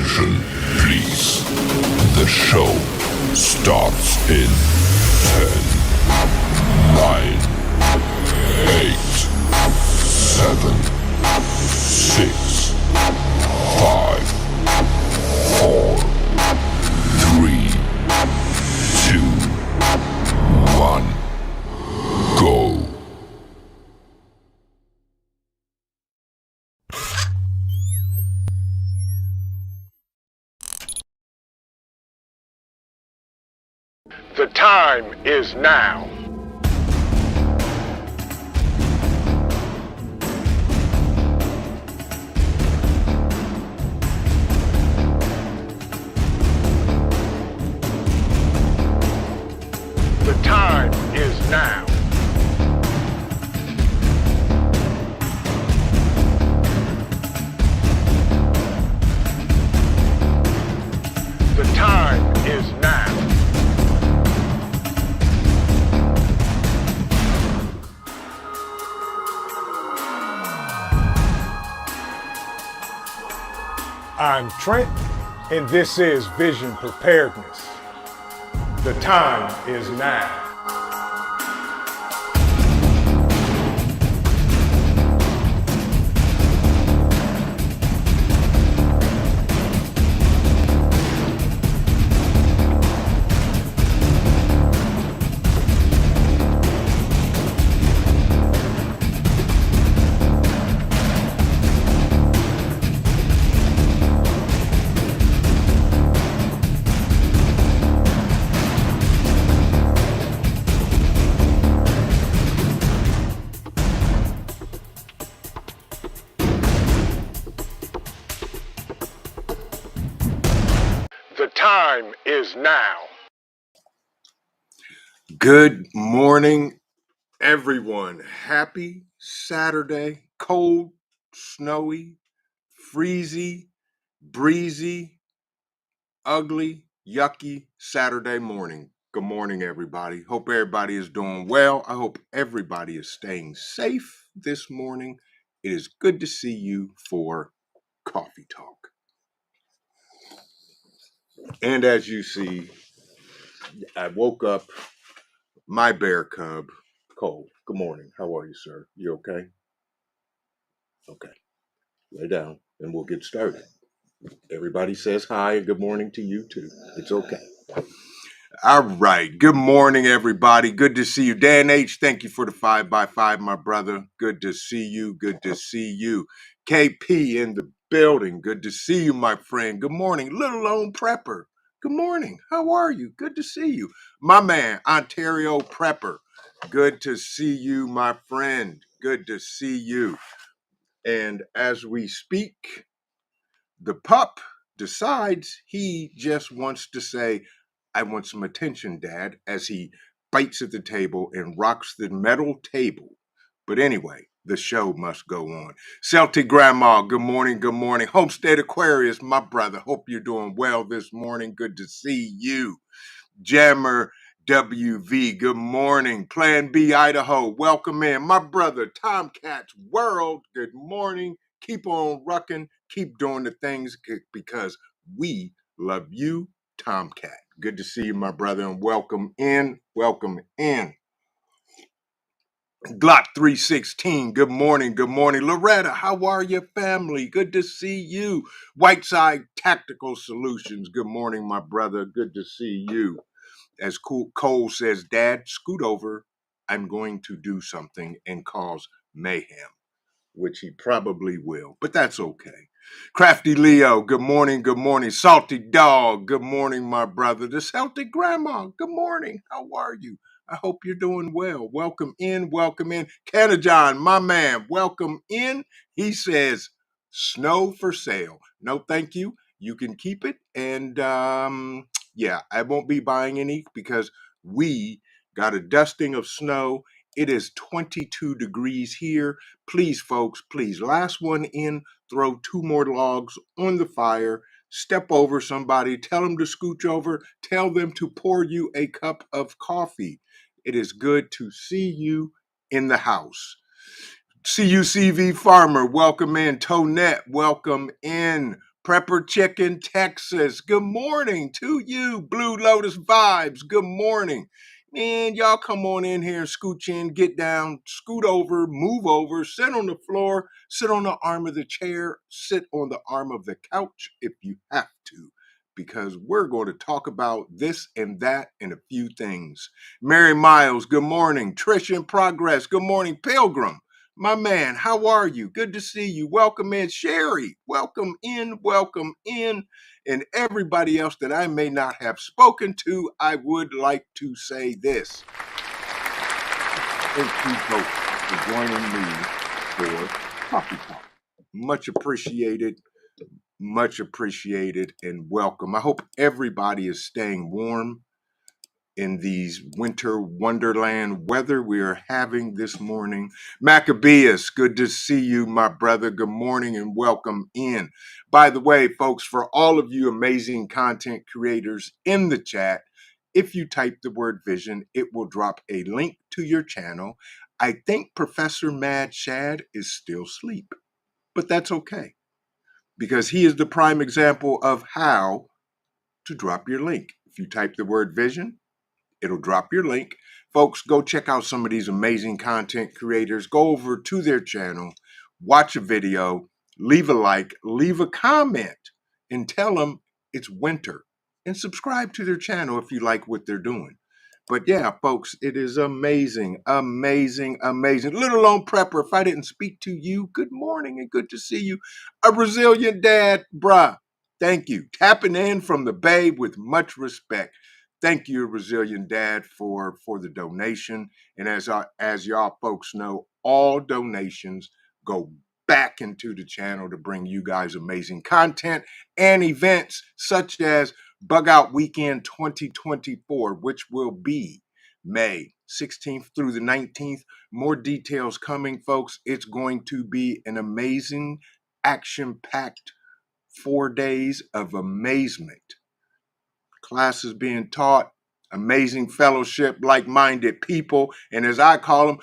Attention, please. The show starts in 10, 9, 8, 7, 6, 5, 4, 3, 2, 1, go. The time is now. The time is now. The time is now. I'm Trent, and this is Vision Preparedness. The time is now. The time is now. Good morning, everyone. Happy Saturday. Cold, snowy, freezy, breezy, ugly, yucky Saturday morning. Good morning, everybody. Hope everybody is doing well. I hope everybody is staying safe this morning. It is good to see you for Coffee Talk. And as you see, I woke up my bear cub, Cole. Good morning. How are you, sir? You okay? Okay. Lay down and we'll get started. Everybody says hi and good morning to you too. It's okay. All right. Good morning, everybody. Good to see you. Dan H., thank you for the 5x5, my brother. Good to see you. Good to see you. KP in the building. Good to see you, my friend. Good morning. Little Lone Prepper. Good morning. How are you? Good to see you. My man, Ontario Prepper. Good to see you, my friend. Good to see you. And as we speak, the pup decides he just wants to say, I want some attention, Dad, as he bites at the table and rocks the metal table. But anyway, the show must go on. Celtic Grandma, good morning, good morning. Homestead Aquarius, my brother, hope you're doing well this morning. Good to see you. Jammer WV, good morning. Plan B, Idaho, welcome in. My brother, Tomcat's World, good morning. Keep on rucking, keep doing the things because we love you, Tomcat. Good to see you, my brother, and welcome in, welcome in. Glock 316, good morning, good morning. Loretta, how are you, family? Good to see you. Whiteside Tactical Solutions, good morning, my brother. Good to see you. As Cole says, Dad, scoot over. I'm going to do something and cause mayhem, which he probably will, but that's okay. Crafty Leo, good morning, good morning. Salty Dog, good morning, my brother. The Celtic Grandma, good morning. How are you? I hope you're doing well. Welcome in, welcome in. Canna John, my man, welcome in. He says, snow for sale. No, thank you. You can keep it. And yeah, I won't be buying any because we got a dusting of snow. It is 22 degrees here. Please, folks, please, last one in, throw 2 more logs on the fire, step over somebody, tell them to scooch over, tell them to pour you a cup of coffee. It is good to see you in the house. CUCV Farmer, welcome in. Tonette, welcome in. Prepper Chicken, Texas. Good morning to you. Blue Lotus Vibes. Good morning. Man, y'all come on in here, scooch in, get down, scoot over, move over, sit on the floor, sit on the arm of the chair, sit on the arm of the couch if you have to, because we're going to talk about this and that and a few things. Mary Miles, good morning. Trish in Progress, good morning. Pilgrim, my man, how are you? Good to see you. Welcome in. Sherry, welcome in, welcome in. And everybody else that I may not have spoken to, I would like to say this. Thank you both for joining me for Coffee Talk. Much appreciated, and welcome. I hope everybody is staying warm in these winter wonderland weather we are having this morning. Maccabeus, good to see you, my brother. Good morning and welcome in. By the way, folks, for all of you amazing content creators in the chat, if you type the word vision, it will drop a link to your channel. I think Professor Mad Shad is still asleep, but that's okay, because he is the prime example of how to drop your link. If you type the word vision, it'll drop your link. Folks, go check out some of these amazing content creators. Go over to their channel, watch a video, leave a like, leave a comment, and tell them it's winter. And subscribe to their channel if you like what they're doing. But yeah, folks, it is amazing, amazing, amazing. Little Lone Prepper, if I didn't speak to you, good morning and good to see you. A resilient dad, bruh. Thank you. Tapping in from the Bay with much respect. Thank you, Resilient Dad, for the donation. And as y'all folks know, all donations go back into the channel to bring you guys amazing content and events such as Bug Out Weekend 2024, which will be May 16th through the 19th. More details coming, folks. It's going to be an amazing, action-packed 4 days of amazement. Classes being taught, amazing fellowship, like-minded people, and as I call them,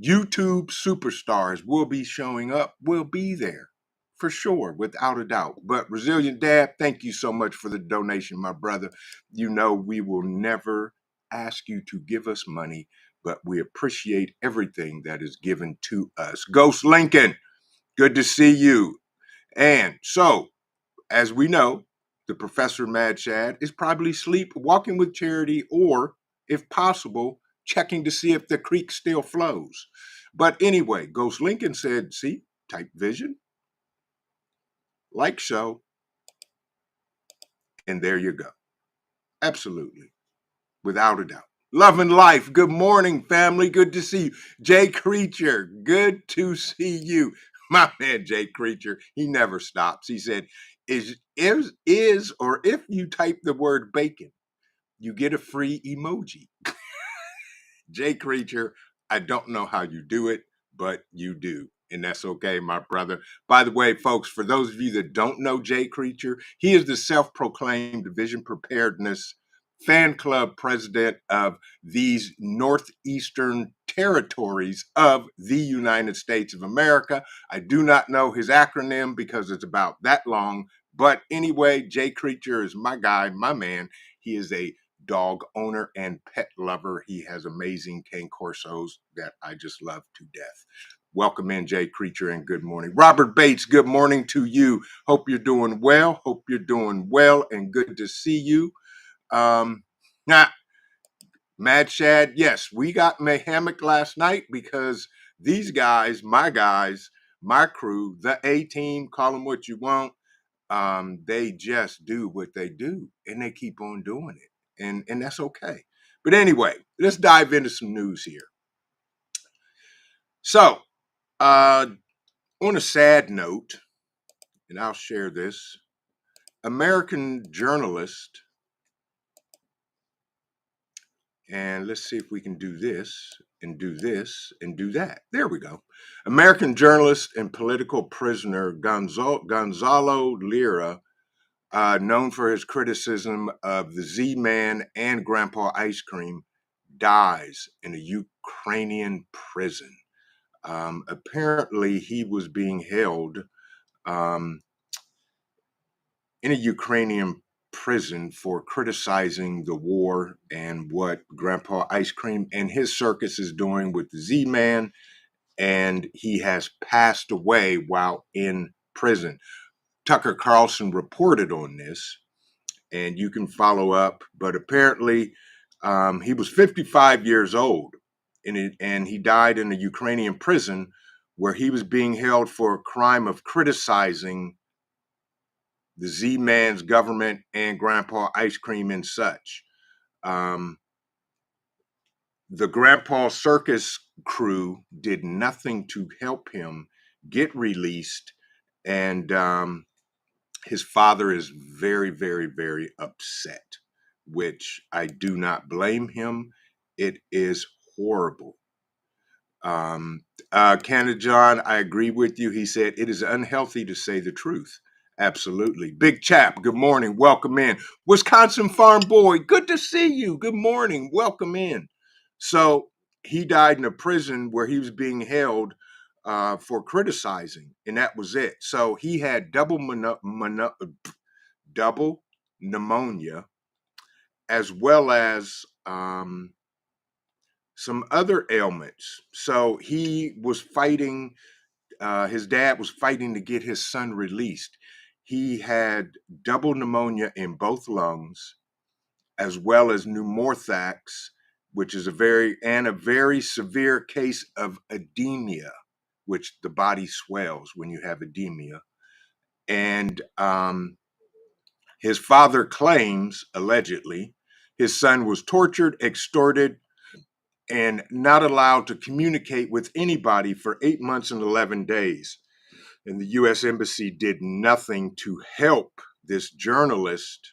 YouTube superstars will be showing up, will be there for sure, without a doubt. But Resilient Dad, thank you so much for the donation, my brother. You know we will never ask you to give us money, but we appreciate everything that is given to us. Ghost Lincoln, good to see you. And so, as we know, the Professor Mad Shad is probably asleep, walking with Charity, or, if possible, checking to see if the creek still flows. But anyway, Ghost Lincoln said, see, type vision, like so, and there you go. Absolutely, without a doubt. Love and life. Good morning, family. Good to see you. Jay Creature, good to see you. My man, Jay Creature, he never stops. He said, is or if you type the word bacon, you get a free emoji. Jay Creature, I don't know how you do it, but you do. And that's okay, my brother. By the way, folks, for those of you that don't know Jay Creature, he is the self-proclaimed Vision Preparedness fan club president of these northeastern territories of the United States of America. I do not know his acronym because it's about that long. But anyway, Jay Creature is my guy, my man. He is a dog owner and pet lover. He has amazing cane corsos that I just love to death. Welcome in, Jay Creature, and good morning. Robert Bates, good morning to you. Hope you're doing well. Hope you're doing well, and good to see you. Now, Mad Shad, yes, we got my hammock last night because these guys, my crew, the A-team, call them what you want, they just do what they do, and they keep on doing it. And that's okay. But anyway, let's dive into some news here. So, on a sad note, and I'll share this, American journalist, and let's see if we can do this and do this and do that. There we go. American journalist and political prisoner Gonzalo Lira, known for his criticism of the Z-Man and Grandpa Ice Cream, dies in a Ukrainian prison. Apparently, he was being held in a Ukrainian prison for criticizing the war and what Grandpa Ice Cream and his circus is doing with the Z-Man, and he has passed away while in prison. Tucker Carlson reported on this, and you can follow up, but apparently he was 55 years old, and he died in a Ukrainian prison where he was being held for a crime of criticizing the Z-Man's government and Grandpa Ice Cream and such. The Grandpa Circus crew did nothing to help him get released, and his father is very, very, very upset, which I do not blame him. It is horrible. Canada John, I agree with you. He said it is unhealthy to say the truth. Absolutely. Big Chap, good morning. Welcome in. Wisconsin Farm Boy, good to see you. Good morning. Welcome in. So he died in a prison where he was being held for criticizing, and that was it. So he had double pneumonia, as well as some other ailments. So he was fighting, his dad was fighting to get his son released. He had double pneumonia in both lungs, as well as pneumothorax, which is a very severe case of edema, which the body swells when you have edema. And his father claims, allegedly, his son was tortured, extorted, and not allowed to communicate with anybody for 8 months and 11 days. And the U.S. Embassy did nothing to help this journalist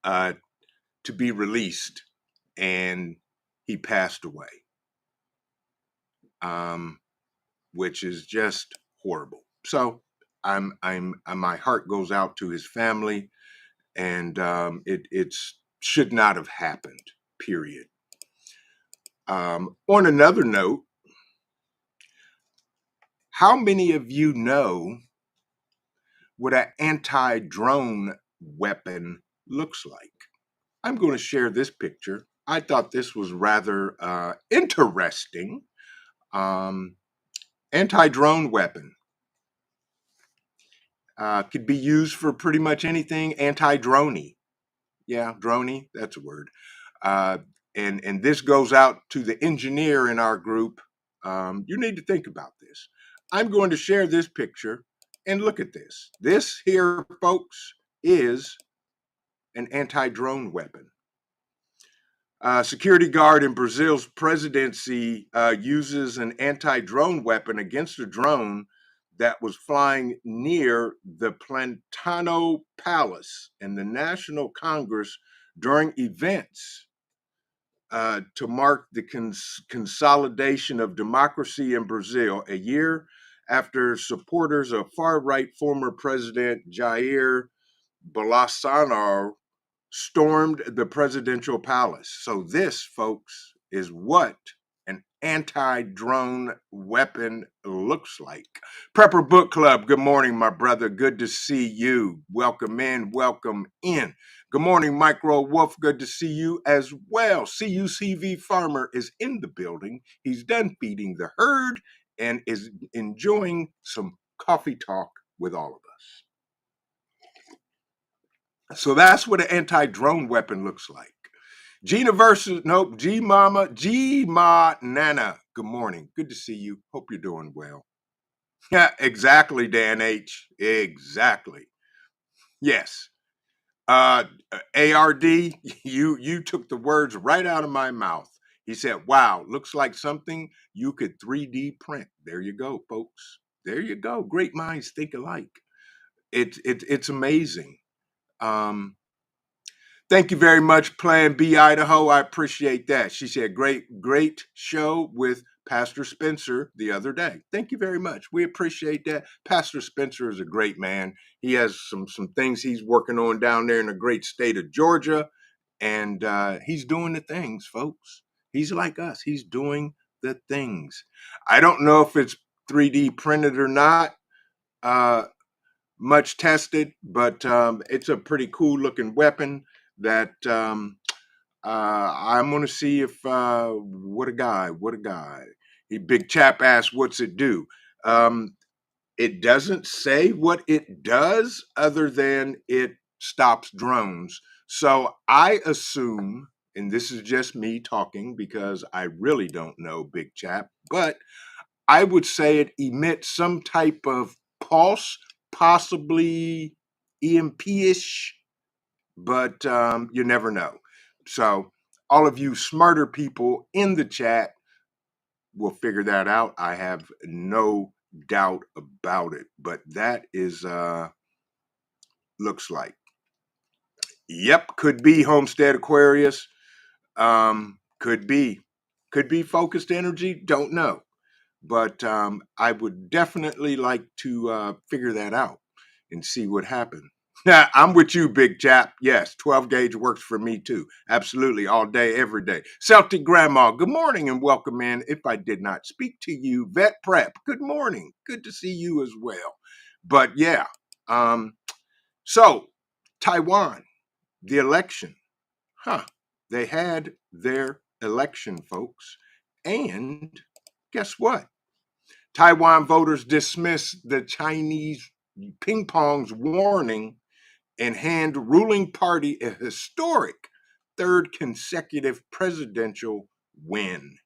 to be released, and he passed away, which is just horrible. So my heart goes out to his family, and it should not have happened, period. On another note, how many of you know what an anti-drone weapon looks like? I'm going to share this picture. I thought this was rather interesting. Anti-drone weapon could be used for pretty much anything. Anti-droney. Yeah, droney, that's a word. And this goes out to the engineer in our group. You need to think about this. I'm going to share this picture, and look at this. This here, folks, is an anti-drone weapon. Security guard in Brazil's presidency uses an anti-drone weapon against a drone that was flying near the Plantano Palace in the National Congress during events to mark the consolidation of democracy in Brazil, a year after supporters of far-right former President Jair Bolsonaro stormed the presidential palace. So this, folks, is what an anti-drone weapon looks like. Prepper Book Club, good morning, my brother. Good to see you. Welcome in, welcome in. Good morning, Micro Wolf. Good to see you as well. CUCV Farmer is in the building. He's done feeding the herd and is enjoying some coffee talk with all of us. So that's what an anti-drone weapon looks like. Gina versus, nope, G Mama, G Ma Nana. Good morning. Good to see you. Hope you're doing well. Yeah, exactly, Dan H. Exactly. Yes. ARD, you took the words right out of my mouth. He said, wow, looks like something you could 3D print. There you go, folks. There you go. Great minds think alike. It's amazing. Thank you very much, Plan B Idaho. I appreciate that. She said, great show with Pastor Spencer the other day. Thank you very much. We appreciate that. Pastor Spencer is a great man. He has some things he's working on down there in the great state of Georgia, and he's doing the things, folks. He's like us. He's doing the things. I don't know if it's 3D printed or not, much tested, but it's a pretty cool looking weapon that I'm gonna see if what a guy. He big chap asked, "What's it do?" Um, it doesn't say what it does, other than it stops drones. So I assume, and this is just me talking because I really don't know, big chap, but I would say it emits some type of pulse, possibly EMP-ish, but you never know. So all of you smarter people in the chat will figure that out. I have no doubt about it. But that is looks like. Yep, could be Homestead Aquarius. Could be. Could be focused energy, don't know. But I would definitely like to figure that out and see what happened. I'm with you, big chap. Yes, 12 gauge works for me too. Absolutely, all day, every day. Celtic Grandma, good morning and welcome in. If I did not speak to you, Vet Prep, good morning. Good to see you as well. But yeah, so Taiwan, the election, they had their election, folks. And guess what? Taiwan voters dismissed the Chinese ping pong's warning and hand ruling party a historic third consecutive presidential win.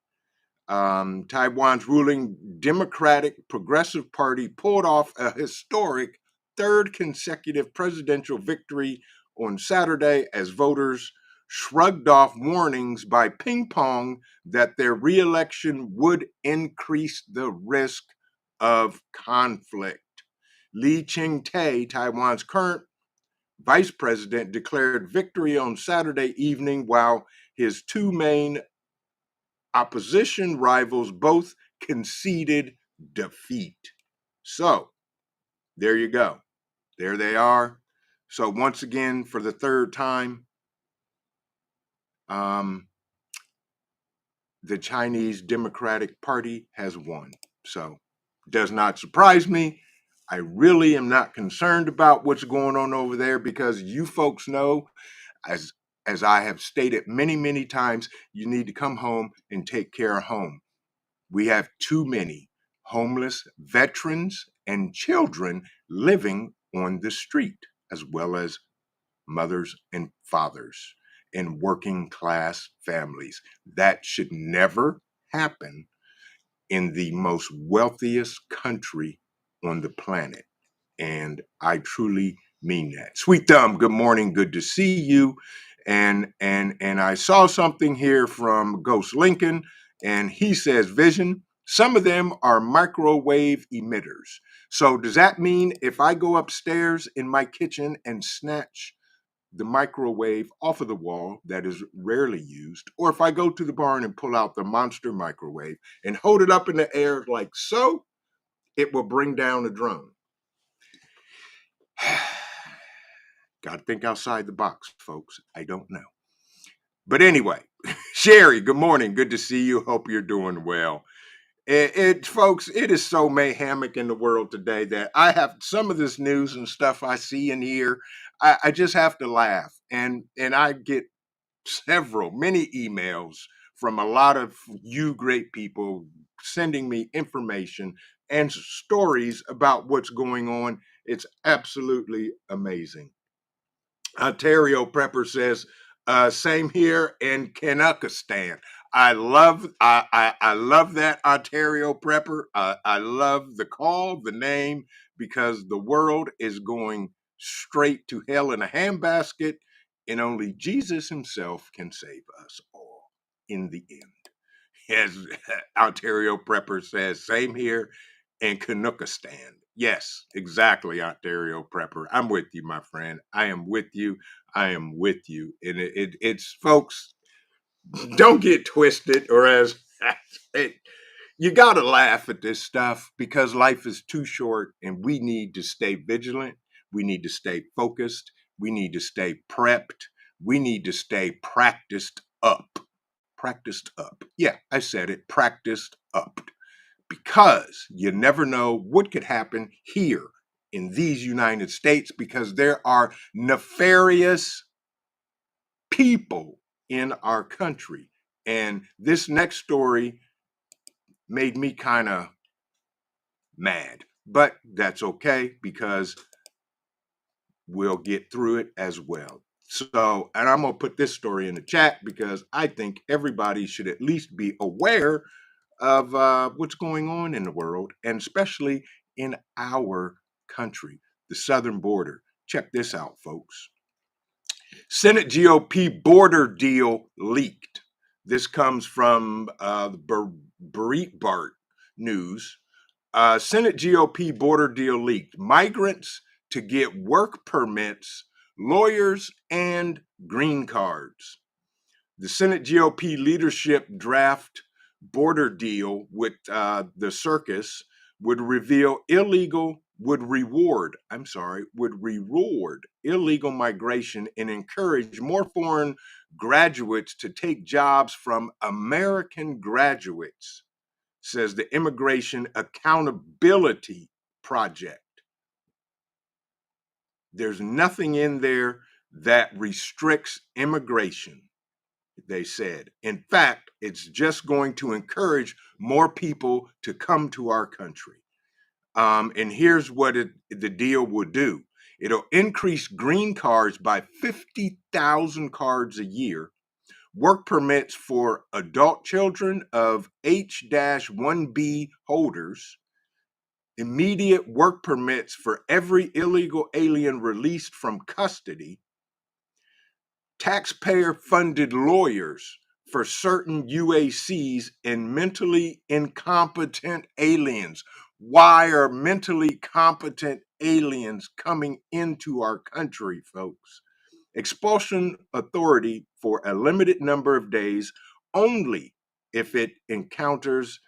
Taiwan's ruling Democratic Progressive Party pulled off a historic third consecutive presidential victory on Saturday as voters shrugged off warnings by Ping Pong that their reelection would increase the risk of conflict. Lee Ching-te, Taiwan's current vice president, declared victory on Saturday evening while his two main opposition rivals both conceded defeat. So there you go. There they are. So once again, for the third time, the Chinese Democratic Party has won. So does not surprise me. I really am not concerned about what's going on over there because you folks know, as I have stated many, many times, you need to come home and take care of home. We have too many homeless veterans and children living on the street, as well as mothers and fathers in working class families. That should never happen in the most wealthiest country on the planet. And I truly mean that. Sweet Thumb, good morning. Good to see you. And I saw something here from Ghost Lincoln, and he says, Vision, some of them are microwave emitters. So does that mean if I go upstairs in my kitchen and snatch the microwave off of the wall that is rarely used, or if I go to the barn and pull out the monster microwave and hold it up in the air like so, it will bring down a drone? Got to think outside the box, folks. I don't know. But anyway, Sherry, good morning. Good to see you. Hope you're doing well. Folks, it is so mayhemic in the world today that I have some of this news and stuff I see and hear. I just have to laugh. And I get many emails from a lot of you great people sending me information and stories about what's going on. It's absolutely amazing. Ontario Prepper says, same here in Kanakistan. I love that, Ontario Prepper. I love the call, the name, because the world is going straight to hell in a handbasket, and only Jesus himself can save us all in the end. As Ontario Prepper says, same here in Kanukistan. Yes, exactly, Ontario Prepper. I'm with you, my friend. I am with you. I am with you. And it's, folks, don't get twisted, or as you got to laugh at this stuff because life is too short and we need to stay vigilant. We need to stay focused. We need to stay prepped. We need to stay practiced up. Practiced up. Yeah, I said it, practiced up. Because you never know what could happen here in these United States because there are nefarious people in our country. And this next story made me kind of mad, but that's okay because we'll get through it as well. So, and I'm going to put this story in the chat because I think everybody should at least be aware of what's going on in the world, and especially in our country, the southern border. Check this out, folks. Senate GOP border deal leaked. This comes from the Breitbart News. Senate GOP border deal leaked. Migrants to get work permits, lawyers, and green cards. The Senate GOP leadership draft border deal with the circus would reward illegal migration and encourage more foreign graduates to take jobs from American graduates, says the Immigration Accountability Project. There's nothing in there that restricts immigration, they said. In fact, it's just going to encourage more people to come to our country. And here's what the deal will do. It'll increase green cards by 50,000 cards a year, work permits for adult children of H-1B holders, immediate work permits for every illegal alien released from custody, taxpayer-funded lawyers for certain UACs and mentally incompetent aliens. Why are mentally competent aliens coming into our country, folks? Expulsion authority for a limited number of days only if the encounters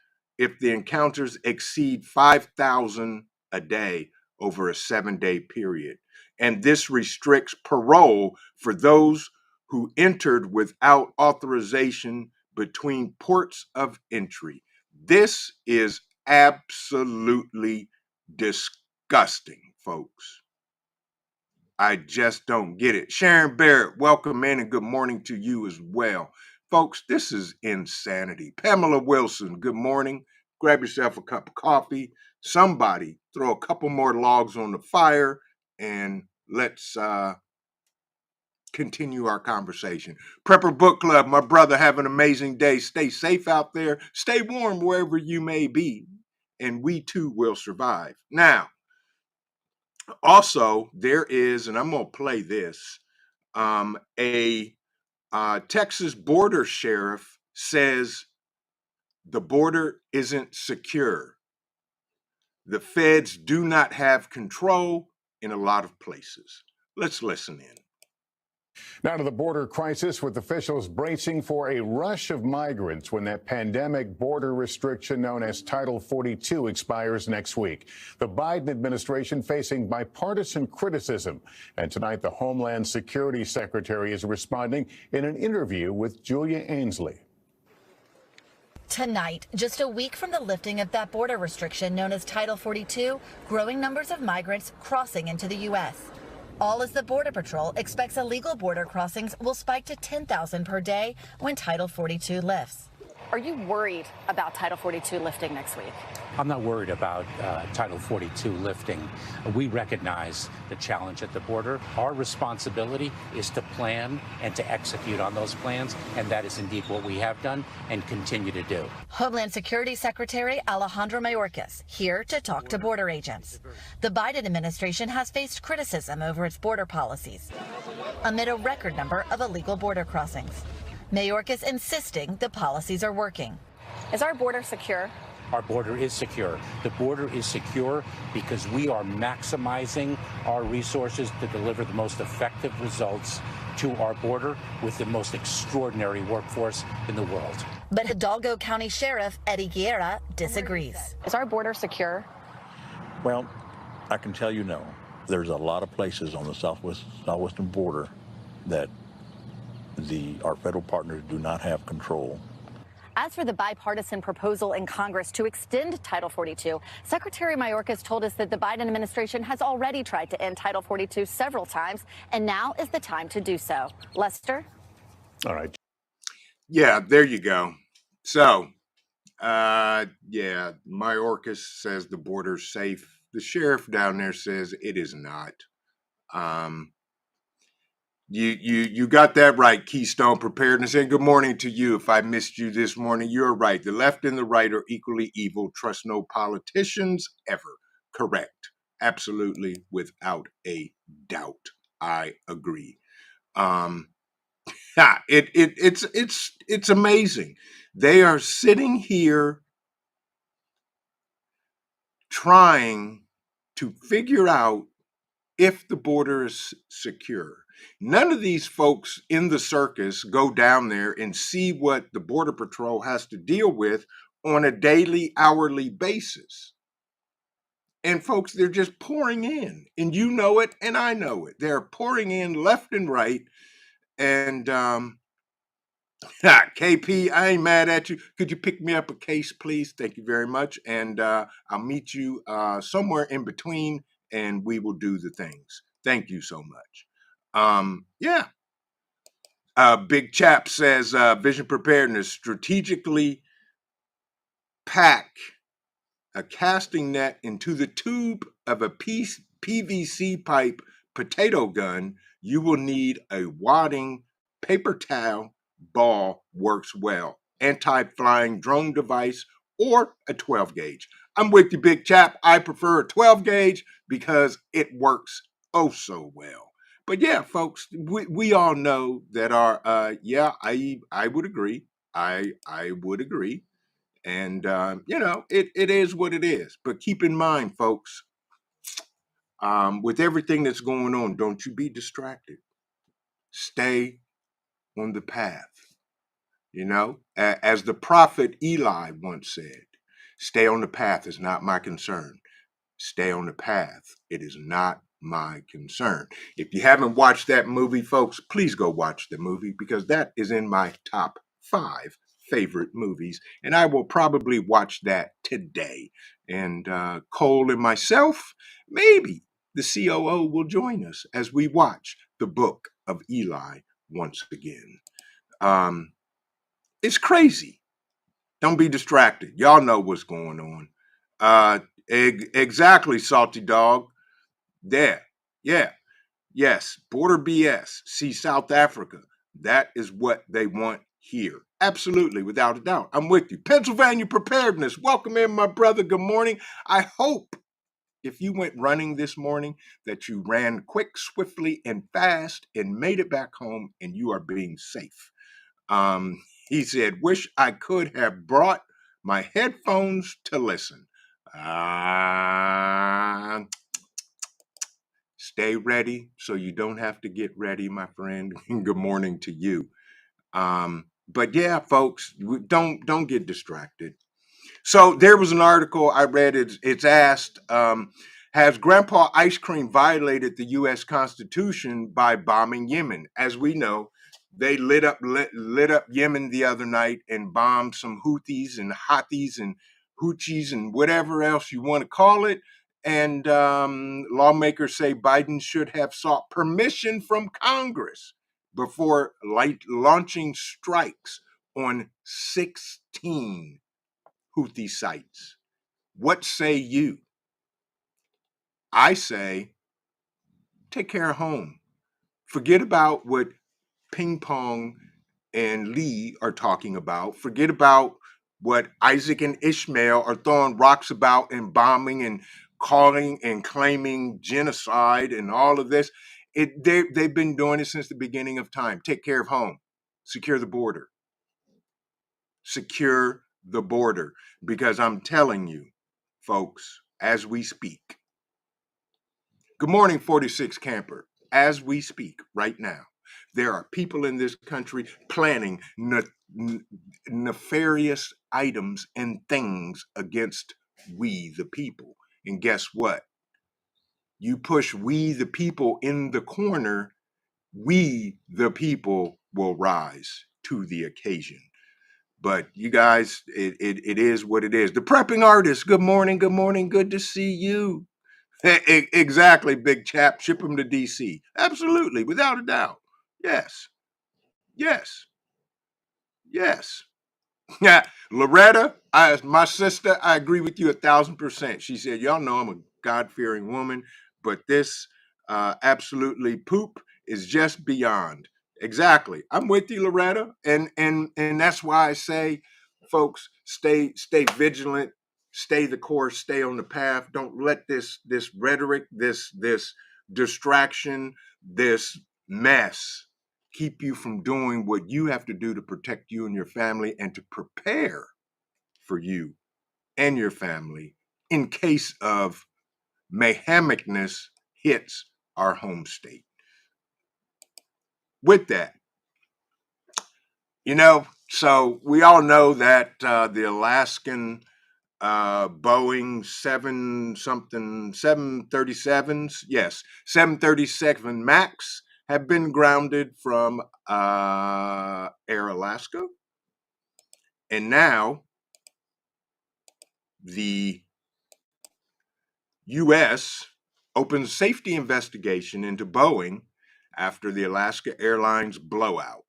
exceed 5,000 a day over a 7-day period. And this restricts parole for those who entered without authorization between ports of entry. This is absolutely disgusting, folks. I just don't get it. Sharon Barrett, welcome in and good morning to you as well. Folks, this is insanity. Pamela Wilson, good morning. Grab yourself a cup of coffee. Somebody throw a couple more logs on the fire and let's continue our conversation. Prepper Book Club, my brother, have an amazing day. Stay safe out there. Stay warm wherever you may be. And we too will survive. Now, also, there is, and I'm going to play this, a Texas border sheriff says the border isn't secure. The feds do not have control in a lot of places. Let's listen in. Now to the border crisis, with officials bracing for a rush of migrants when that pandemic border restriction known as Title 42 expires next week. The Biden administration facing bipartisan criticism. And tonight, the Homeland Security Secretary is responding in an interview with Julia Ainsley. Tonight, just a week from the lifting of that border restriction known as Title 42, growing numbers of migrants crossing into the U.S. All as the Border Patrol expects illegal border crossings will spike to 10,000 per day when Title 42 lifts. Are you worried about Title 42 lifting next week? I'm not worried about Title 42 lifting. We recognize the challenge at the border. Our responsibility is to plan and to execute on those plans, and that is indeed what we have done and continue to do. Homeland Security Secretary Alejandro Mayorkas here to talk to border agents. The Biden administration has faced criticism over its border policies amid a record number of illegal border crossings. Mayorkas insisting the policies are working. Is our border secure? Our border is secure. The border is secure because we are maximizing our resources to deliver the most effective results to our border with the most extraordinary workforce in the world. But Hidalgo County Sheriff Eddie Guerra disagrees. Is our border secure? Well, I can tell you no. There's a lot of places on the southwestern border that our federal partners do not have control. As for the bipartisan proposal in Congress to extend Title 42, Secretary Mayorkas told us that the Biden administration has already tried to end Title 42 several times, and now is the time to do so. Lester? All right. Yeah, there you go. So, yeah, Mayorkas says the border's safe. The sheriff down there says it is not. You got that right, Keystone Preparedness, and good morning to you. If I missed you this morning, you're right. The left and the right are equally evil. Trust no politicians ever. Correct. Absolutely, without a doubt. I agree. Yeah, it's amazing. They are sitting here trying to figure out if the border is secure. None of these folks in the circus go down there and see what the Border Patrol has to deal with on a daily, hourly basis. And folks, they're just pouring in, and you know it, and I know it. They're pouring in left and right. And KP, I ain't mad at you. Could you pick me up a case, please? Thank you very much. And I'll meet you somewhere in between, and we will do the things. Thank you so much. Yeah. Big Chap says, Vision Preparedness, strategically pack a casting net into the tube of a PVC pipe potato gun. You will need a wadding paper towel. Ball works well. Anti-flying drone device or a 12 gauge. I'm with you, Big Chap. I prefer a 12 gauge because it works oh so well. But yeah, folks, we all know that our yeah, I would agree. I would agree. And you know, it is what it is. But keep in mind, folks, with everything that's going on, don't you be distracted. Stay on the path. You know, as the prophet Eli once said, stay on the path is not my concern. Stay on the path. It is not my concern. If you haven't watched that movie, folks, please go watch the movie because that is in my top 5 favorite movies. And I will probably watch that today. And Cole and myself, maybe the COO will join us as we watch the book of Eli once again. It's crazy. Don't be distracted. Y'all know what's going on. Exactly, Salty Dog. There. Yeah. Yes. Border BS. See South Africa. That is what they want here. Absolutely, without a doubt. I'm with you. Pennsylvania Preparedness. Welcome in, my brother. Good morning. I hope if you went running this morning that you ran quick, swiftly, and fast and made it back home and you are being safe. He said, wish I could have brought my headphones to listen. Stay ready so you don't have to get ready, my friend. Good morning to you. But yeah, folks, don't get distracted. So there was an article I read. It's asked, has Grandpa Ice Cream violated the U.S. Constitution by bombing Yemen? As we know, they lit up Yemen the other night and bombed some Houthis and Houthis and Houthis and whatever else you want to call it. And lawmakers say Biden should have sought permission from Congress before launching strikes on 16 Houthi sites. What say you? I say, take care of home. Forget about what Ping Pong and Lee are talking about. Forget about what Isaac and Ishmael are throwing rocks about and bombing and calling and claiming genocide and all of this. They've been doing it since the beginning of time. Take care of home. Secure the border. Secure the border. Because I'm telling you, folks, as we speak. Good morning, 46 Camper. As we speak right now, there are people in this country planning nefarious items and things against we, the people. And guess what? You push we, the people, in the corner, we, the people, will rise to the occasion. But you guys, it is what it is. The prepping artist, good morning, good to see you. Exactly, big chap, ship him to DC. Absolutely, without a doubt. Yes, yes, yes. Yeah, Loretta, my sister, I agree with you 1,000%. She said, "Y'all know I'm a God-fearing woman, but this absolutely poop is just beyond." Exactly, I'm with you, Loretta, and that's why I say, folks, stay vigilant, stay the course, stay on the path. Don't let this rhetoric, this distraction, this mess keep you from doing what you have to do to protect you and your family and to prepare for you and your family in case of mayhemicness hits our home state. With that, so we all know that the Alaskan Boeing 737s, yes, 737 Max have been grounded from Air Alaska. And now the U.S. opens safety investigation into Boeing after the Alaska Airlines blowout.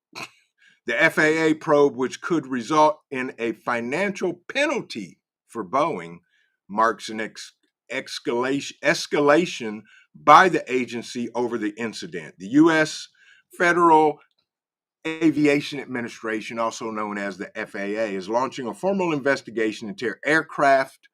The FAA probe, which could result in a financial penalty for Boeing, marks an escalation by the agency over the incident. The U.S. Federal Aviation Administration, also known as the FAA, is launching a formal investigation into aircraft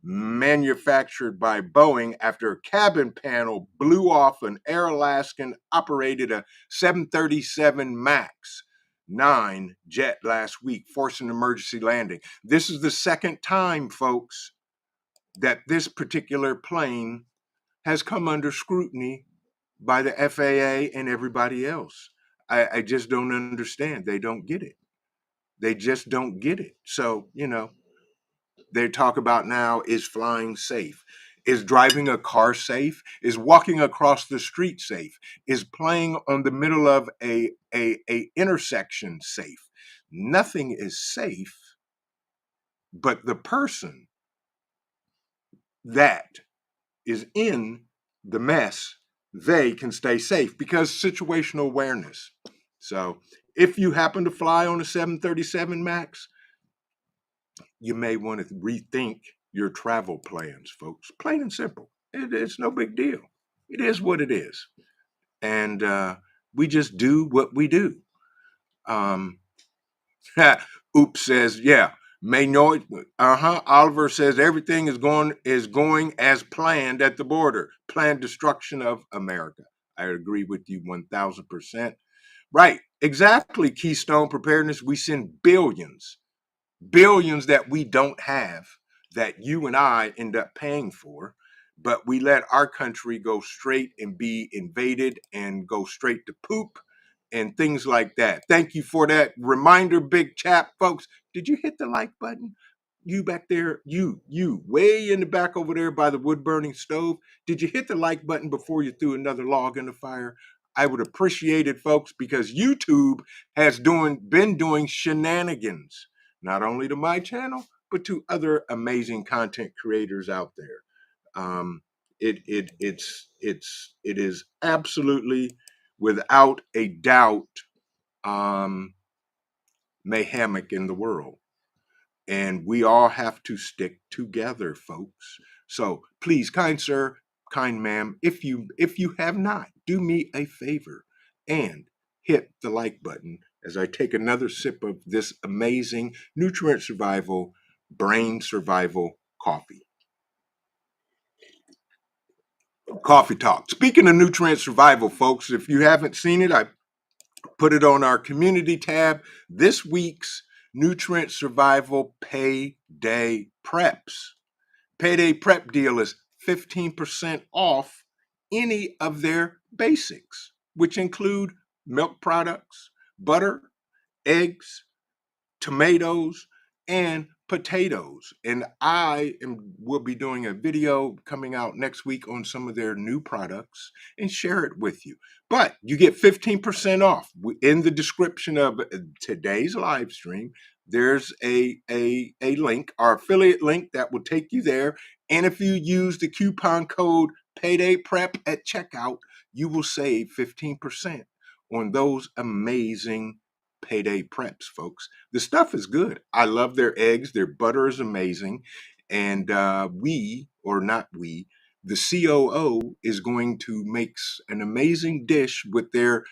manufactured by Boeing after a cabin panel blew off an Air Alaskan operated a 737 MAX 9 jet last week, forcing an emergency landing. This is the second time, folks, that this particular plane has come under scrutiny by the FAA and everybody else. I just don't understand. They don't get it. They just don't get it. So, they talk about now is flying safe. Is driving a car safe? Is walking across the street safe? Is playing on the middle of a intersection safe? Nothing is safe, but the person that is in the mess, they can stay safe because situational awareness. So if you happen to fly on a 737 MAX, you may want to rethink your travel plans, folks. Plain and simple. It's no big deal. It is what it is. And we just do what we do. Um, Oops says, yeah. Maynard, Oliver says everything is going as planned at the border. Planned destruction of America. I agree with you 1,000%. Right, exactly. Keystone Preparedness. We send billions that we don't have that you and I end up paying for, but we let our country go straight and be invaded and go straight to poop and things like that. Thank you for that reminder, big chap, folks. Did you hit the like button? You back there, you way in the back over there by the wood burning stove. Did you hit the like button before you threw another log in the fire? I would appreciate it, folks, because YouTube has been doing shenanigans, not only to my channel, but to other amazing content creators out there. It is absolutely, without a doubt, mayhemic in the world. And we all have to stick together, folks. So please, kind sir, kind ma'am, if you have not, do me a favor and hit the like button as I take another sip of this amazing nutrient survival, brain survival coffee. Coffee Talk. Speaking of nutrient survival, folks, if you haven't seen it, I put it on our community tab. This week's nutrient survival payday preps. Payday prep deal is 15% off any of their basics, which include milk products, butter, eggs, tomatoes, and potatoes. And will be doing a video coming out next week on some of their new products and share it with you. But you get 15% off in the description of today's live stream. there's a link, our affiliate link that will take you there. And if you use the coupon code Payday Prep at checkout, you will save 15% on those amazing Payday Preps, folks. The stuff is good. I love their eggs. Their butter is amazing. And the COO is going to make an amazing dish with their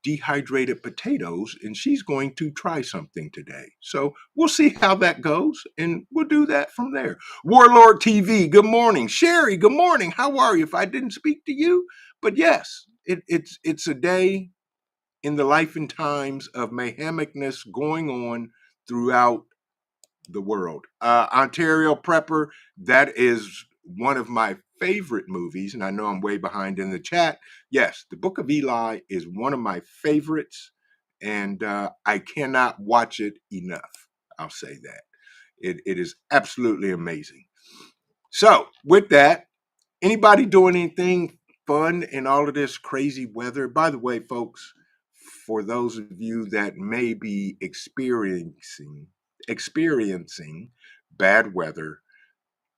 dehydrated potatoes, and she's going to try something today. So we'll see how that goes, and we'll do that from there. Warlord TV, good morning. Sherry, good morning. How are you? If I didn't speak to you, but yes, it's a day in the life and times of mayhemicness going on throughout the world. Ontario Prepper, that is one of my favorite movies, and I know I'm way behind in the chat. Yes, The Book of Eli is one of my favorites, and I cannot watch it enough. I'll say that. It is absolutely amazing. So, with that, anybody doing anything fun in all of this crazy weather? By the way, folks, for those of you that may be experiencing bad weather,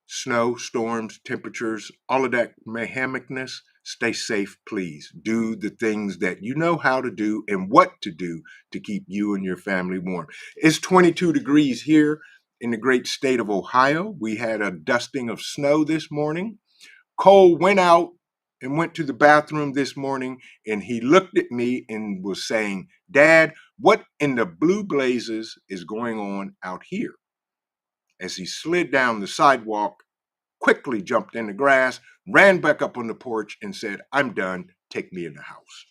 snow, storms, temperatures, all of that mayhemicness, stay safe, please. Do the things that you know how to do and what to do to keep you and your family warm. It's 22 degrees here in the great state of Ohio. We had a dusting of snow this morning. Cole went out and went to the bathroom this morning, and he looked at me and was saying, "Dad, what in the blue blazes is going on out here?" As he slid down the sidewalk, quickly jumped in the grass, ran back up on the porch, and said, "I'm done. Take me in the house."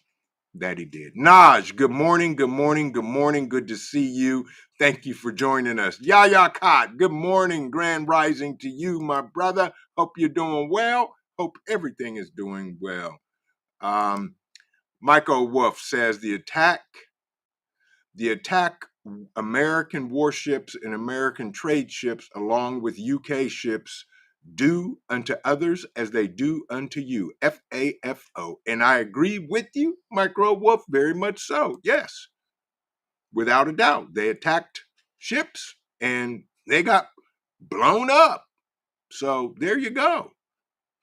That he did. Naj, good morning, good morning, good morning. Good to see you. Thank you for joining us. Yaya Khat, good morning, grand rising to you, my brother. Hope you're doing well. Hope everything is doing well. Michael Wolf says the attack American warships and American trade ships along with UK ships do unto others as they do unto you. FAFO. And I agree with you, Micro Wolf, very much so. Yes, without a doubt. They attacked ships and they got blown up. So there you go.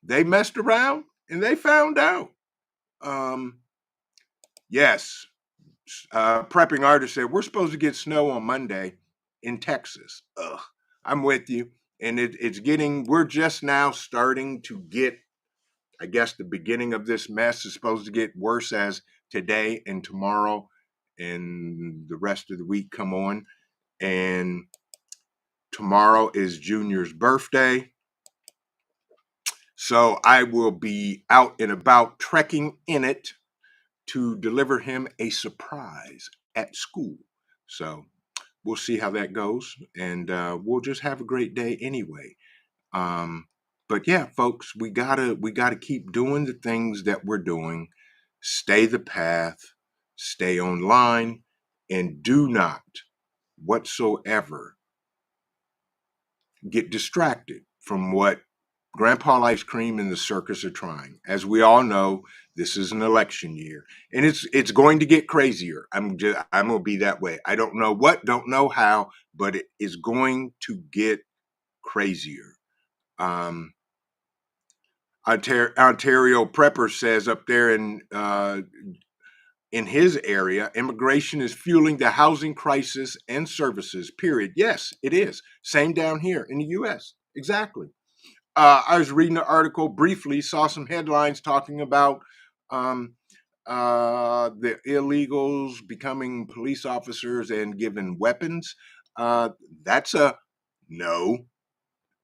They messed around and they found out. Yes. Prepping artist said, we're supposed to get snow on Monday in Texas. Ugh, I'm with you. And we're just now starting to get, I guess the beginning of this mess is supposed to get worse as today and tomorrow and the rest of the week come on. And tomorrow is Junior's birthday. So I will be out and about trekking in it to deliver him a surprise at school. So we'll see how that goes, and we'll just have a great day anyway. But yeah, folks, we gotta keep doing the things that we're doing. Stay the path, stay online, and do not whatsoever get distracted from what Grandpa Ice Cream and the circus are trying. As we all know, this is an election year, and it's going to get crazier. I'm gonna be that way. I don't know what, don't know how, but it is going to get crazier. Ontario Prepper says up there in his area, immigration is fueling the housing crisis and services. Period. Yes, it is. Same down here in the U.S. Exactly. I was reading an article briefly, saw some headlines talking about the illegals becoming police officers and given weapons. That's a no.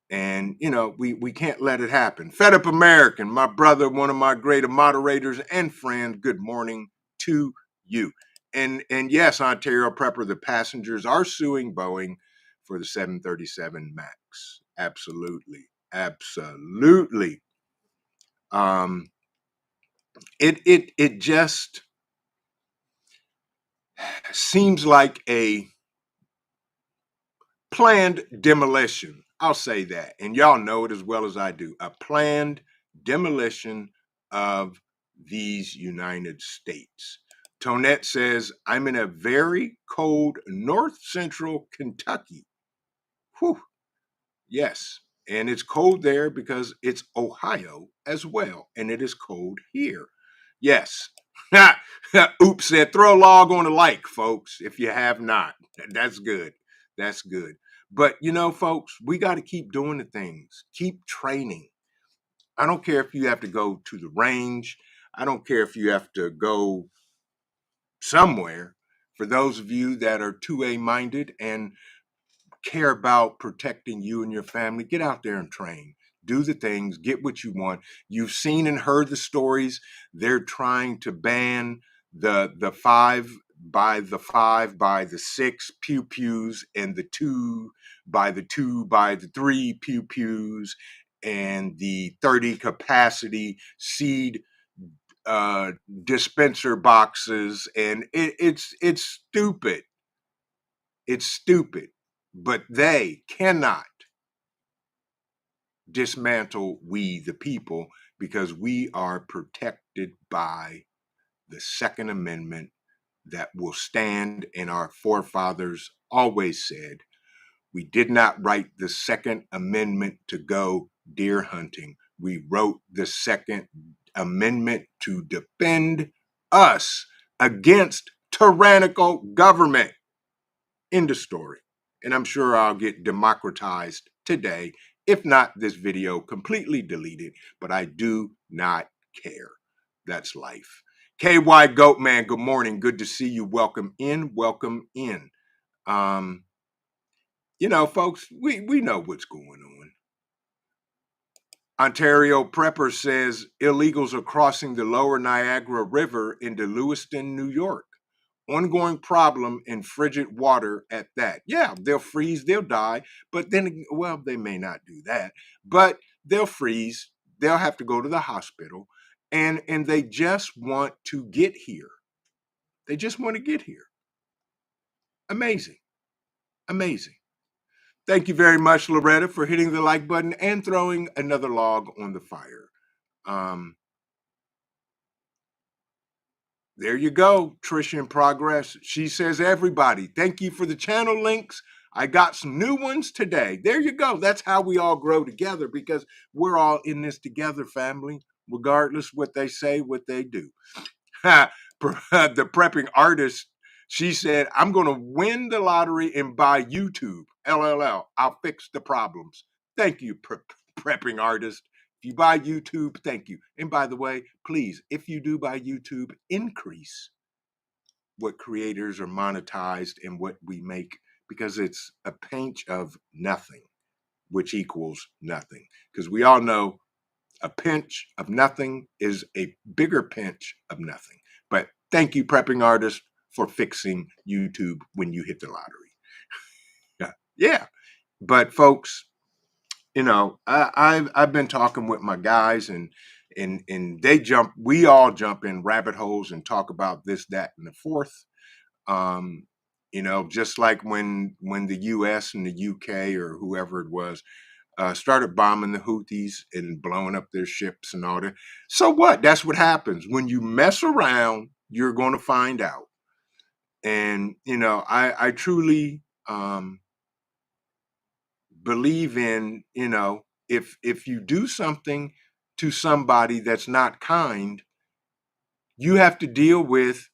And, we can't let it happen. Fed Up American, my brother, one of my great moderators and friend, good morning to you. And yes, Ontario Prepper, the passengers are suing Boeing for the 737 MAX. Absolutely. Absolutely. It just seems like a planned demolition. I'll say that. And y'all know it as well as I do. A planned demolition of these United States. Tonette says, I'm in a very cold north central Kentucky. Whew. Yes. And it's cold there because it's Ohio as well. And it is cold here. Yes. Oops said, throw a log on a like, folks, if you have not. That's good. That's good. But, you know, folks, we got to keep doing the things, keep training. I don't care if you have to go to the range. I don't care if you have to go somewhere. For those of you that are 2A minded and care about protecting you and your family, get out there and train. Do the things, get what you want. You've seen and heard the stories. They're trying to ban the 5 by the 6 pew pews and the 2 by the 3 pew pews and the 30 capacity seed dispenser boxes, and it's stupid. It's stupid, but they cannot dismantle we the people because we are protected by the Second Amendment that will stand. And our forefathers always said, we did not write the Second Amendment to go deer hunting. We wrote the Second Amendment to defend us against tyrannical government. End of story. And I'm sure I'll get democratized today, if not this video completely deleted, but I do not care. That's life. KY Goatman, good morning. Good to see you. Welcome in. Welcome in. You know, folks, we know what's going on. Ontario Prepper says illegals are crossing the lower Niagara River into Lewiston, New York. Ongoing problem in frigid water at that. Yeah, they'll freeze, they'll die, but then, well, they may not do that, but they'll freeze, they'll have to go to the hospital, and they just want to get here. They just want to get here. Amazing. Amazing. Thank you very much, Loretta, for hitting the like button and throwing another log on the fire. There you go, Trisha in progress. She says, everybody, thank you for the channel links. I got some new ones today. There you go. That's how we all grow together, because we're all in this together, family, regardless what they say, what they do. The prepping artist, she said, I'm going to win the lottery and buy YouTube. LLL. I'll fix the problems. Thank you, prepping artist. If you buy YouTube, thank you. And by the way, please, if you do buy YouTube, increase what creators are monetized and what we make, because it's a pinch of nothing, which equals nothing. Because we all know a pinch of nothing is a bigger pinch of nothing. But thank you, prepping artist, for fixing YouTube when you hit the lottery. Yeah. But folks, you know, I've been talking with my guys, and we all jump in rabbit holes and talk about this, that, and the fourth. You know, just like when the US and the UK or whoever it was started bombing the Houthis and blowing up their ships and all that. So what? That's what happens. When you mess around, you're going to find out. And, you know, I truly believe in, you know, if you do something to somebody that's not kind, you have to deal with,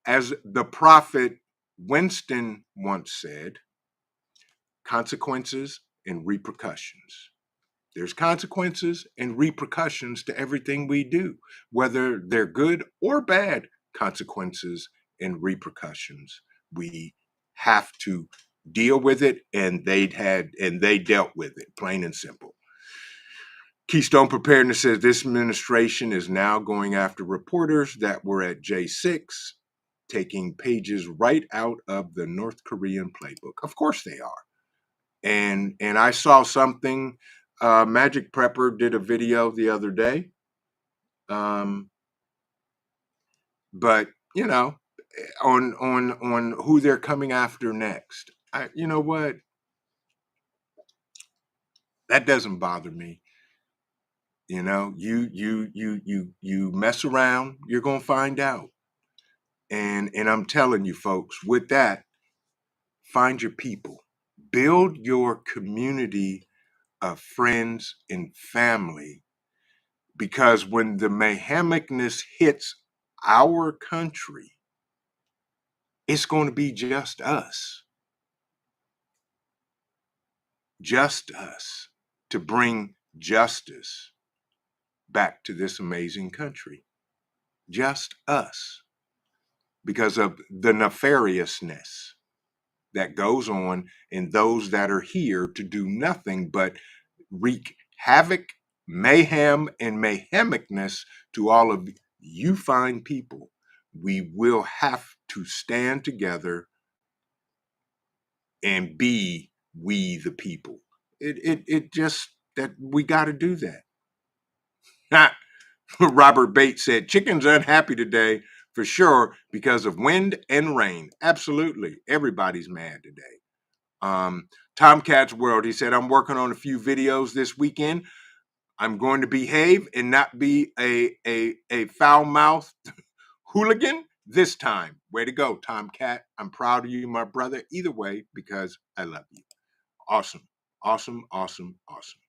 as the prophet Winston once said, consequences and repercussions. There's consequences and repercussions to everything we do, whether they're good or bad consequences and repercussions. We have to deal with it, and they dealt with it, plain and simple. Keystone Preparedness says this administration is now going after reporters that were at J6, taking pages right out of the North Korean playbook. Of course they are. And I saw something, Magic Prepper did a video the other day. But, you know, on who they're coming after next. You know what? That doesn't bother me. You know, you mess around, you're going to find out. And I'm telling you folks, with that, find your people. Build your community of friends and family, because when the mayhemicness hits our country, it's going to be just us to bring justice back to this amazing country. Just us, because of the nefariousness that goes on in those that are here to do nothing but wreak havoc, mayhem, and mayhemicness to all of you fine people. We will have to stand together and be we the people. It just, that we got to do that. Robert Bates said, chicken's unhappy today for sure because of wind and rain. Absolutely. Everybody's mad today. Tomcat's World, he said, I'm working on a few videos this weekend. I'm going to behave and not be a foul-mouthed hooligan this time. Way to go, Tomcat. I'm proud of you, my brother, either way, because I love you. Awesome. Awesome, awesome, awesome.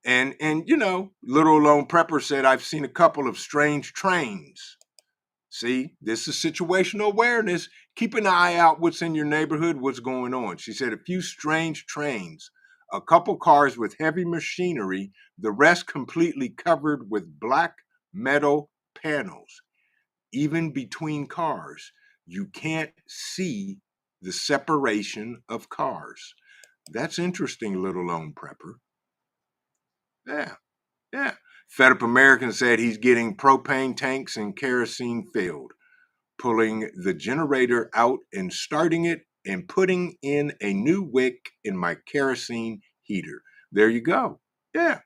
And you know, Little Lone Prepper said, I've seen a couple of strange trains. See, this is situational awareness. Keep an eye out what's in your neighborhood, what's going on. She said, a few strange trains, a couple cars with heavy machinery, the rest completely covered with black metal panels. Even between cars, you can't see the separation of cars. That's interesting, Little Lone Prepper. Yeah, yeah. Fed Up American said he's getting propane tanks and kerosene filled, pulling the generator out and starting it and putting in a new wick in my kerosene heater. There you go. Yeah.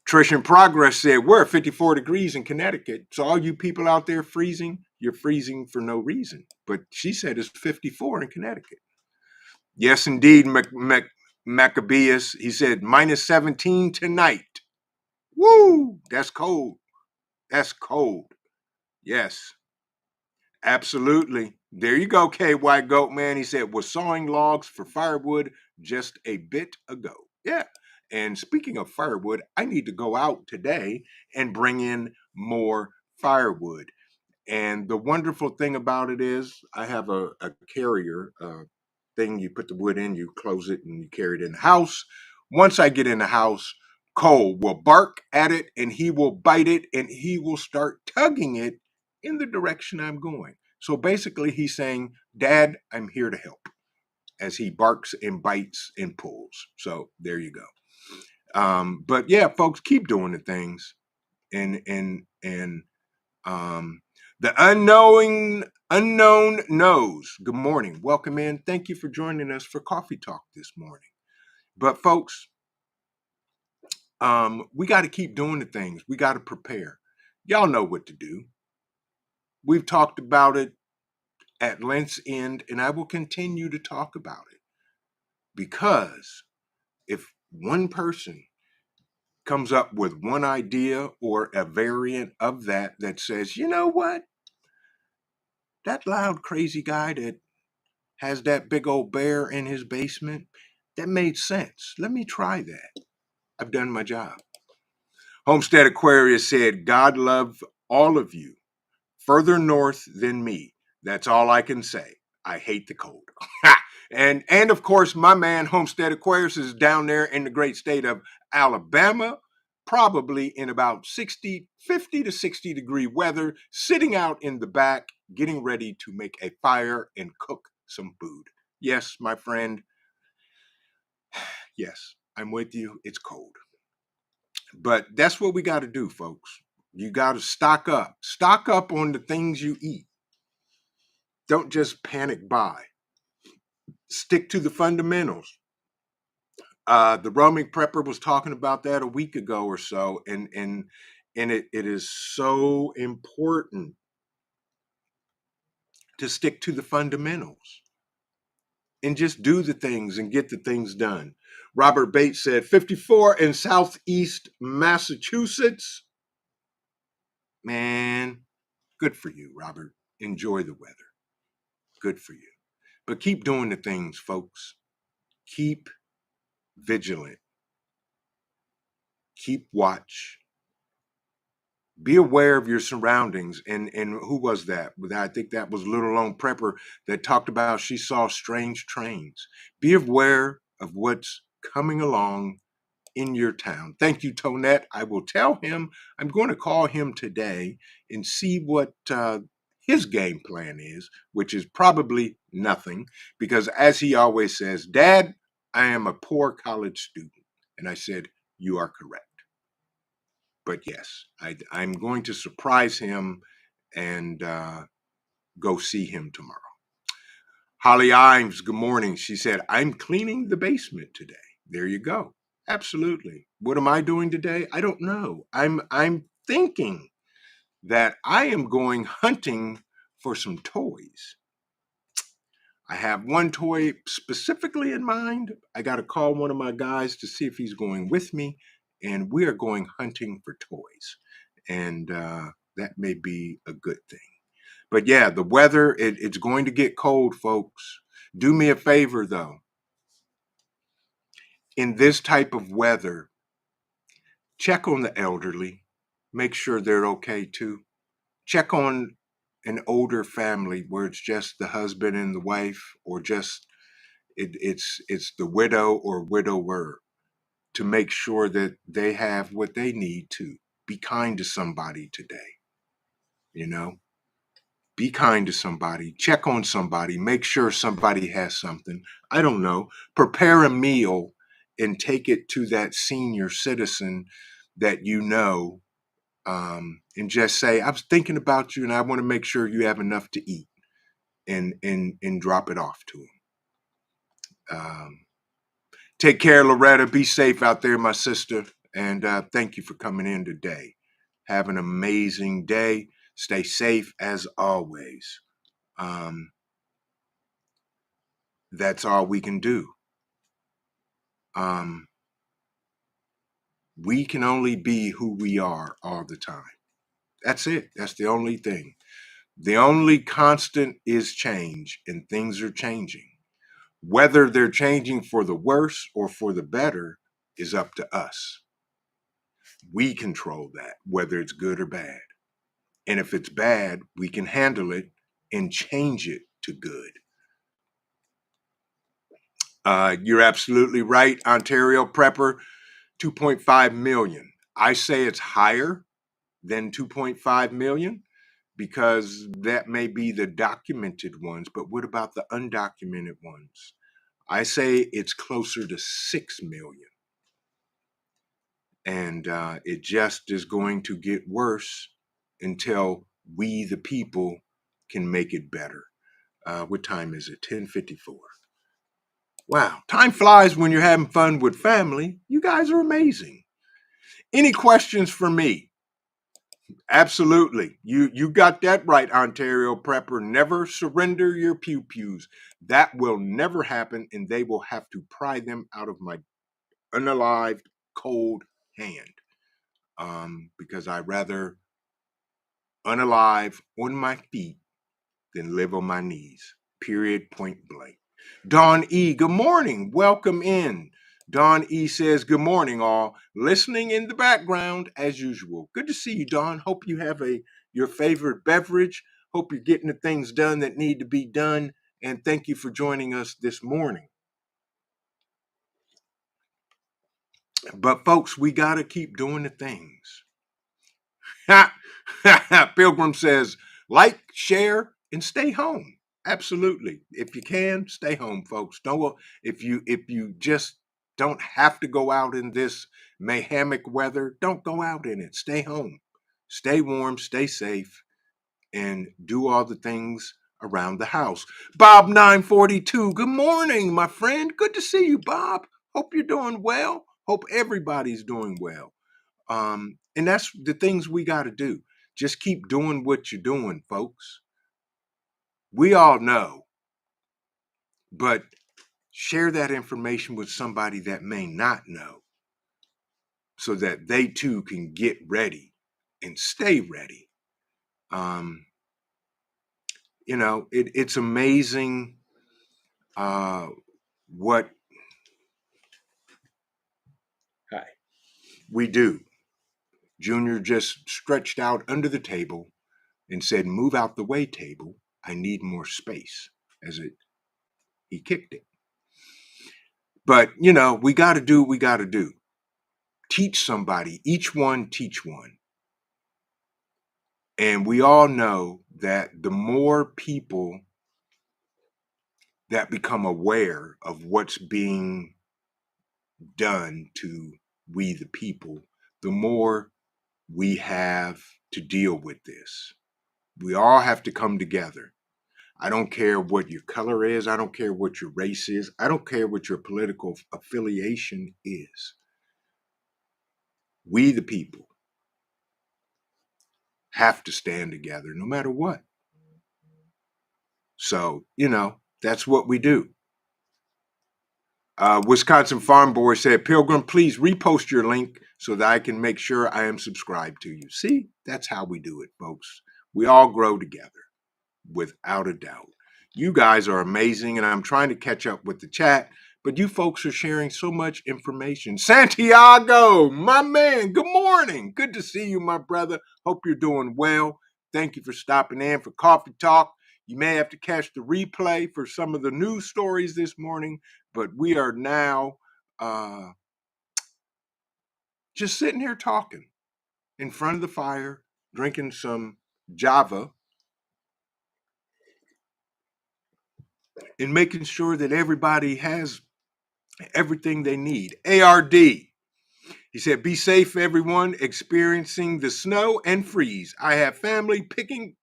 Trish in Progress said, we're at 54 degrees in Connecticut. So all you people out there freezing, you're freezing for no reason. But she said it's 54 in Connecticut. Yes, indeed, Maccabeus. He said minus 17 tonight. Woo! That's cold. That's cold. Yes, absolutely. There you go, KY Goat Man. He said, was sawing logs for firewood just a bit ago. Yeah. And speaking of firewood, I need to go out today and bring in more firewood. And the wonderful thing about it is I have a carrier thing. You put the wood in, you close it, and you carry it in the house. Once I get in the house, Cole will bark at it and he will bite it and he will start tugging it in the direction I'm going. So basically he's saying, Dad, I'm here to help, as he barks and bites and pulls. So there you go. But yeah, folks, keep doing the things. And the unknown knows. Good morning. Welcome in. Thank you for joining us for Coffee Talk this morning. But folks, we got to keep doing the things. We got to prepare. Y'all know what to do. We've talked about it at length's end, and I will continue to talk about it, because if one person comes up with one idea or a variant of that says, you know what, that loud crazy guy that has that big old bear in his basement, that made sense. Let me try that. I've done my job. Homestead Aquarius said, God love all of you further north than me. That's all I can say. I hate the cold. and of course, my man Homestead Aquarius is down there in the great state of Alabama, probably in about 50 to 60 degree weather, sitting out in the back, getting ready to make a fire and cook some food. Yes, my friend. Yes, I'm with you. It's cold. But that's what we got to do, folks. You got to stock up. Stock up on the things you eat. Don't just panic buy. Stick to the fundamentals. The roaming prepper was talking about that a week ago or so, and it is so important to stick to the fundamentals and just do the things and get the things done. Robert Bates said 54 in Southeast Massachusetts. Man, good for you, Robert. enjoy the weather. Good for you. But keep doing the things, folks. Keep vigilant. Keep watch. Be aware of your surroundings. And who was that? I think that was Little Lone Prepper that talked about she saw strange trains. Be aware of what's coming along in your town. Thank you, Tonette. I will tell him. I'm going to call him today and see what his game plan is, which is probably nothing, because as he always says, Dad, I am a poor college student. And I said, you are correct. But yes, I'm going to surprise him and go see him tomorrow. Holly Imes, good morning. She said, I'm cleaning the basement today. There you go. Absolutely. What am I doing today? I don't know. I'm thinking that I am going hunting for some toys. I have one toy specifically in mind. I got to call one of my guys to see if he's going with me, and we are going hunting for toys. And that may be a good thing. But yeah, the weather, it's going to get cold, folks. Do me a favor, though. In this type of weather, check on the elderly. Make sure they're okay, too. Check on an older family where it's just the husband and the wife, or just it's the widow or widower, to make sure that they have what they need to. Be kind to somebody today. You know, be kind to somebody. Check on somebody. Make sure somebody has something. I don't know. Prepare a meal and take it to that senior citizen that you know, and just say, I was thinking about you and I want to make sure you have enough to eat, and drop it off to them. Take care, Loretta. Be safe out there, my sister. And thank you for coming in today. Have an amazing day. Stay safe as always. That's all we can do. We can only be who we are all the time. That's it. That's the only thing. The only constant is change, and things are changing. Whether they're changing for the worse or for the better is up to us. We control that, whether it's good or bad. And if it's bad, we can handle it and change it to good. You're absolutely right, Ontario Prepper, 2.5 million. I say it's higher than 2.5 million because that may be the documented ones, but what about the undocumented ones? I say it's closer to 6 million. And it just is going to get worse until we, the people, can make it better. What time is it? 10:54. Wow, time flies when you're having fun with family. You guys are amazing. Any questions for me? Absolutely. You got that right, Ontario Prepper. Never surrender your pew-pews. That will never happen, and they will have to pry them out of my unalived, cold hand. Because I'd rather unalive on my feet than live on my knees. Period, point blank. Dawn E, good morning. Welcome in. Dawn E says, good morning, all. Listening in the background as usual. Good to see you, Dawn. Hope you have your favorite beverage. Hope you're getting the things done that need to be done. And thank you for joining us this morning. But folks, we got to keep doing the things. Pilgrim says, like, share, and stay home. Absolutely. If you can, stay home, folks. Don't if you just don't have to go out in this mayhemic weather, don't go out in it. Stay home. Stay warm, stay safe, and do all the things around the house. Bob 942, good morning, my friend. Good to see you, Bob. Hope you're doing well. Hope everybody's doing well. And that's the things we got to do. Just keep doing what you're doing, folks. We all know, but share that information with somebody that may not know so that they too can get ready and stay ready. it's amazing what we do. Junior just stretched out under the table and said, "Move out the way, table. I need more space," he kicked it. But, we got to do what we got to do. Teach somebody, each one teach one. And we all know that the more people that become aware of what's being done to we the people, the more we have to deal with this. We all have to come together. I don't care what your color is. I don't care what your race is. I don't care what your political affiliation is. We the people have to stand together no matter what. So, that's what we do. Wisconsin Farm Boy said, "Pilgrim, please repost your link so that I can make sure I am subscribed to you." See, that's how we do it, folks. We all grow together, without a doubt. You guys are amazing, and I'm trying to catch up with the chat, but you folks are sharing so much information. Santiago, my man, good morning. Good to see you, my brother. Hope you're doing well. Thank you for stopping in for Coffee Talk. You may have to catch the replay for some of the news stories this morning, but we are now just sitting here talking in front of the fire, drinking some Java, and making sure that everybody has everything they need. ARD, he said, "Be safe, everyone experiencing the snow and freeze. I have family picking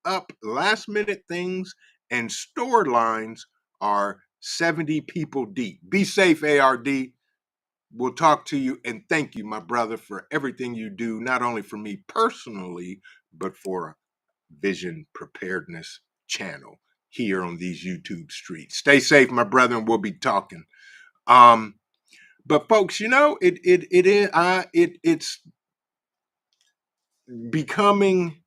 up last minute things, and store lines are 70 people deep." Be safe, ARD. We'll talk to you, and thank you, my brother, for everything you do, not only for me personally, but for Vision Preparedness channel here on these YouTube streets. Stay safe, my brother, and we'll be talking. But folks, it's becoming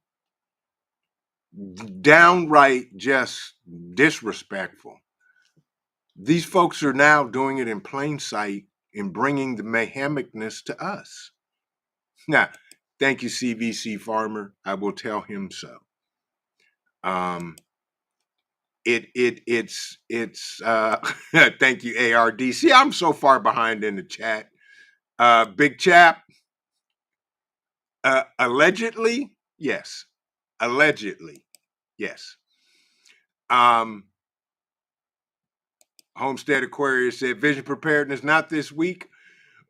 downright just disrespectful. These folks are now doing it in plain sight and bringing the mayhemicness to us. Now, thank you, CVC Farmer. I will tell him so. It's thank you, ARD. See, I'm so far behind in the chat. Big Chap, allegedly, yes. Allegedly, yes. Homestead Aquarius said, "Vision Preparedness, not this week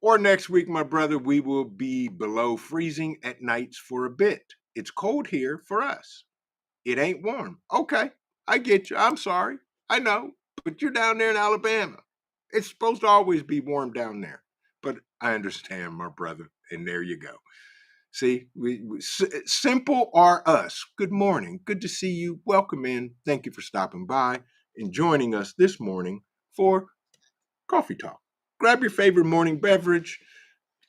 or next week, my brother. We will be below freezing at nights for a bit. It's cold here for us. It ain't warm." Okay, I get you. I'm sorry. I know, but you're down there in Alabama. It's supposed to always be warm down there. But I understand, my brother, and there you go. See, simple are us. Good morning. Good to see you. Welcome in. Thank you for stopping by and joining us this morning for Coffee Talk. Grab your favorite morning beverage.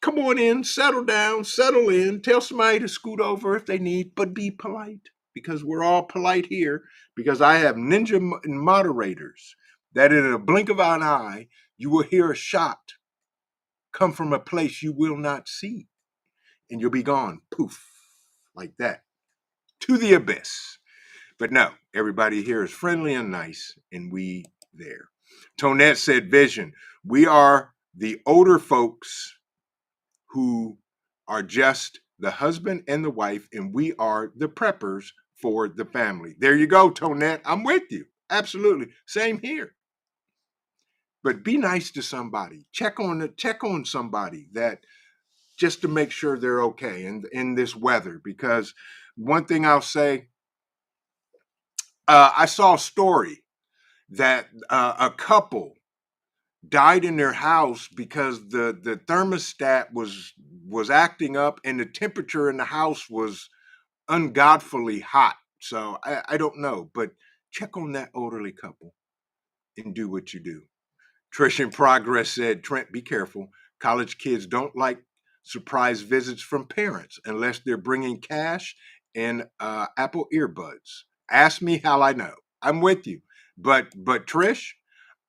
Come on in, settle down, settle in. Tell somebody to scoot over if they need, but be polite, because we're all polite here, because I have ninja moderators that in a blink of an eye, you will hear a shot come from a place you will not see, and you'll be gone, poof, like that, to the abyss. But no, everybody here is friendly and nice, and we there. Tonette said, "Vision, we are the older folks who are just the husband and the wife, and we are the preppers for the family." There you go, Tonette. I'm with you. Absolutely. Same here. But be nice to somebody. Check on somebody, that just to make sure they're okay in this weather. Because one thing I'll say, I saw a story that a couple died in their house because the thermostat was acting up and the temperature in the house was ungodfully hot. So I don't know, but check on that elderly couple and do what you do. Trish in Progress said, "Trent, be careful. College kids don't like surprise visits from parents unless they're bringing cash and Apple earbuds. Ask me how I know. I'm with you. But Trish,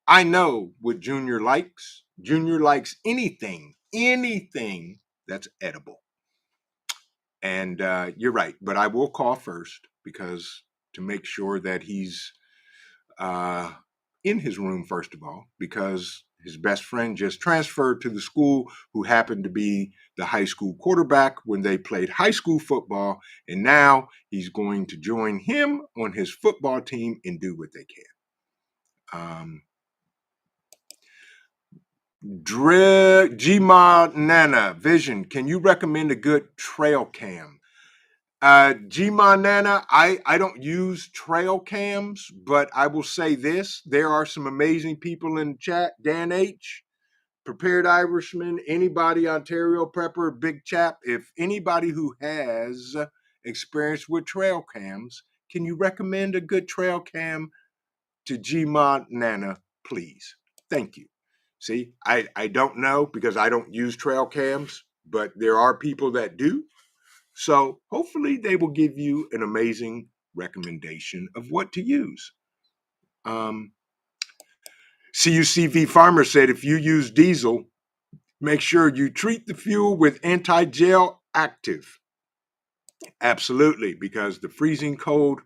I know what Junior likes. Junior likes anything that's edible. And you're right, but I will call first because to make sure that he's in his room, first of all, because his best friend just transferred to the school who happened to be the high school quarterback when they played high school football. And now he's going to join him on his football team and do what they can. Gma Nana Vision, can you recommend a good trail cam? Gma Nana, I don't use trail cams, but I will say this: there are some amazing people in the chat. Dan H, Prepared Irishman, anybody, Ontario Prepper, Big Chap. If anybody who has experience with trail cams, can you recommend a good trail cam to Gma Nana, please? Thank you. See, I don't know because I don't use trail cams, but there are people that do. So hopefully they will give you an amazing recommendation of what to use. CUCV Farmer said if you use diesel, make sure you treat the fuel with anti-gel active. Absolutely, because the freezing cold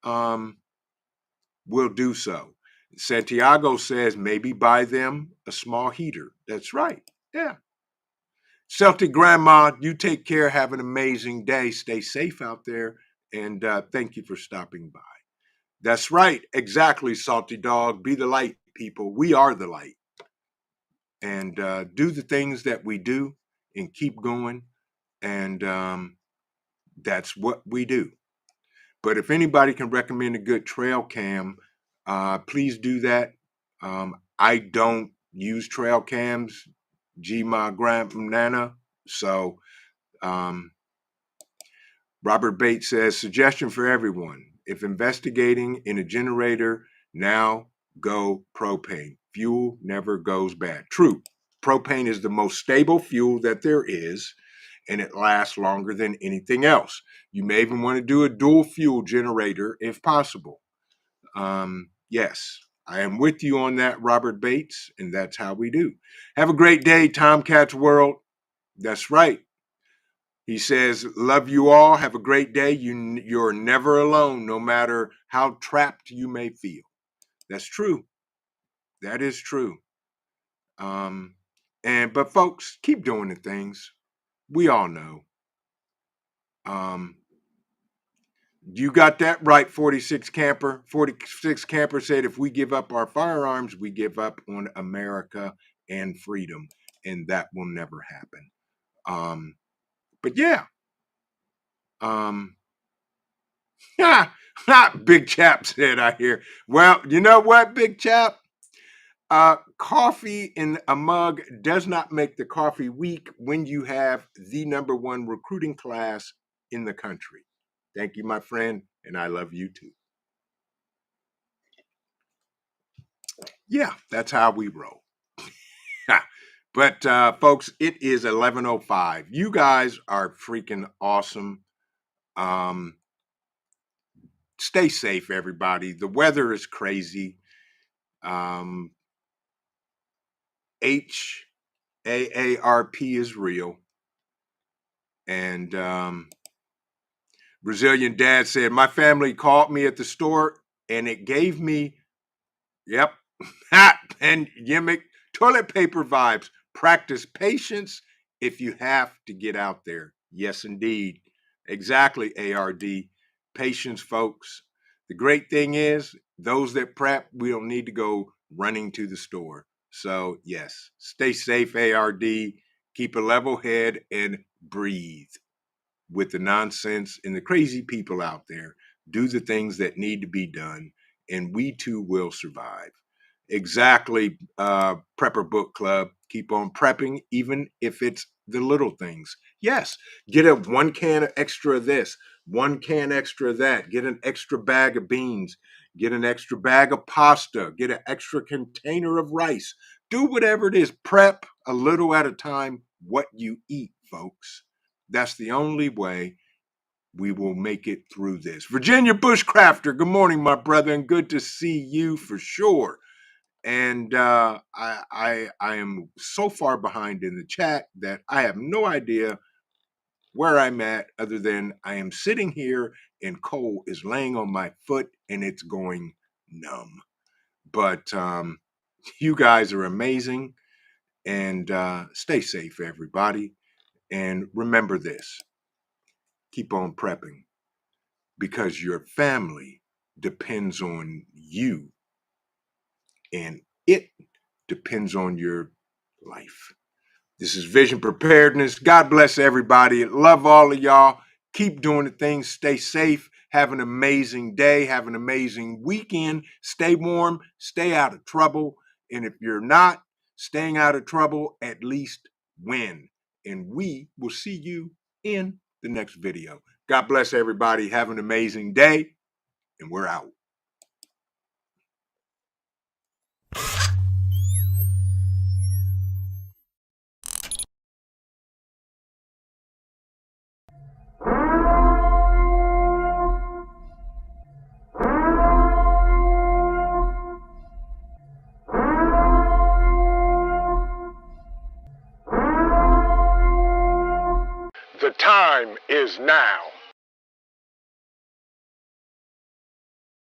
will do so. Santiago says maybe buy them a small heater. That's right. Yeah. Celtic Grandma, you take care. Have an amazing day. Stay safe out there. And thank you for stopping by. That's right. Exactly, Salty Dog. Be the light, people. We are the light. And do the things that we do and keep going. And that's what we do. But if anybody can recommend a good trail cam, please do that. I don't use trail cams, my grandnana. So Robert Bates says, suggestion for everyone. If investigating in a generator, now go propane. Fuel never goes bad. True. Propane is the most stable fuel that there is, and it lasts longer than anything else. You may even want to do a dual fuel generator if possible. Yes, I am with you on that, Robert Bates, and that's how we do. Have a great day, Tomcats World. That's right. He says, love you all. Have a great day. You're never alone, no matter how trapped you may feel. That's true. That is true. But folks, keep doing the things. We all know. You got that right, 46 Camper. 46 Camper said if we give up our firearms, we give up on America and freedom. And that will never happen. But yeah. Big Chap said, I hear. Well, you know what, Big Chap? Coffee in a mug does not make the coffee weak when you have the #1 recruiting class in the country. Thank you, my friend, and I love you too. Yeah, that's how we roll. But folks, it is 11:05. You guys are freaking awesome. Stay safe, everybody. The weather is crazy. HAARP is real. And Brazilian Dad said, my family called me at the store and it gave me, yep, pandemic toilet paper vibes. Practice patience if you have to get out there. Yes, indeed. Exactly, ARD. Patience, folks. The great thing is, those that prep, we don't need to go running to the store. So, yes, stay safe, ARD. Keep a level head and breathe with the nonsense and the crazy people out there. Do the things that need to be done, and we too will survive. Exactly, Prepper Book Club. Keep on prepping, even if it's the little things. Yes, get a 1 can extra of this, 1 can extra of that. Get an extra bag of beans. Get an extra bag of pasta. Get an extra container of rice. Do whatever it is. Prep a little at a time what you eat, folks. That's the only way We will make it through this. Virginia Bushcrafter, good morning, my brother, and good to see you for sure. And I am so far behind in the chat that I have no idea where I'm at, other than I am sitting here and Cole is laying on my foot and it's going numb. But you guys are amazing, and stay safe, everybody. And remember this, keep on prepping, because your family depends on you, and it depends on your life. This is Vision Preparedness. God bless everybody. Love all of y'all. Keep doing the things. Stay safe. Have an amazing day. Have an amazing weekend. Stay warm. Stay out of trouble. And if you're not staying out of trouble, at least win. And we will see you in the next video. God bless everybody. Have an amazing day. And we're out. The time is now.